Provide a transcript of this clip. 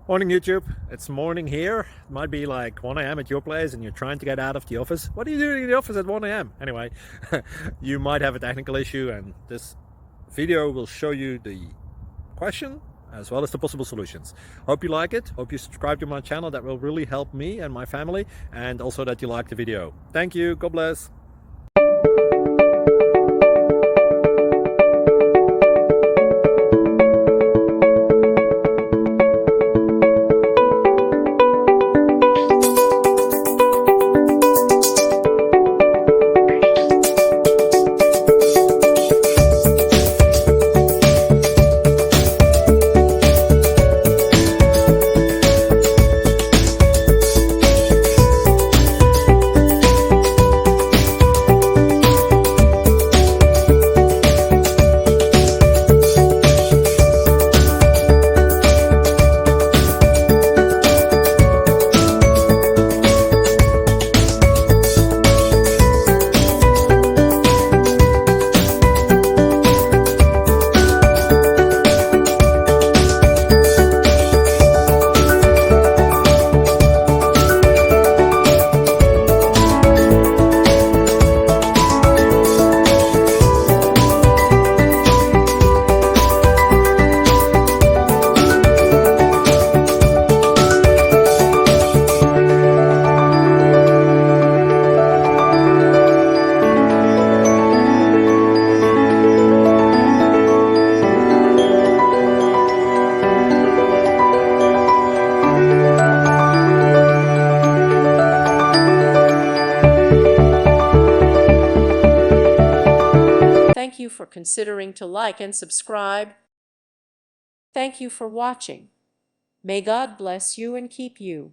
Morning YouTube, it's morning here. It might be like 1 a.m. at your place and you're trying to get out of the office. What are you doing in the office at 1 a.m.? Anyway, you might have a technical issue and this video will show you the question as well as the possible solutions. Hope you like it, hope you subscribe to my channel. That will really help me and my family, and also that you like the video. Thank you, God bless. Thank you for considering to like and subscribe. Thank you for watching. May God bless you and keep you.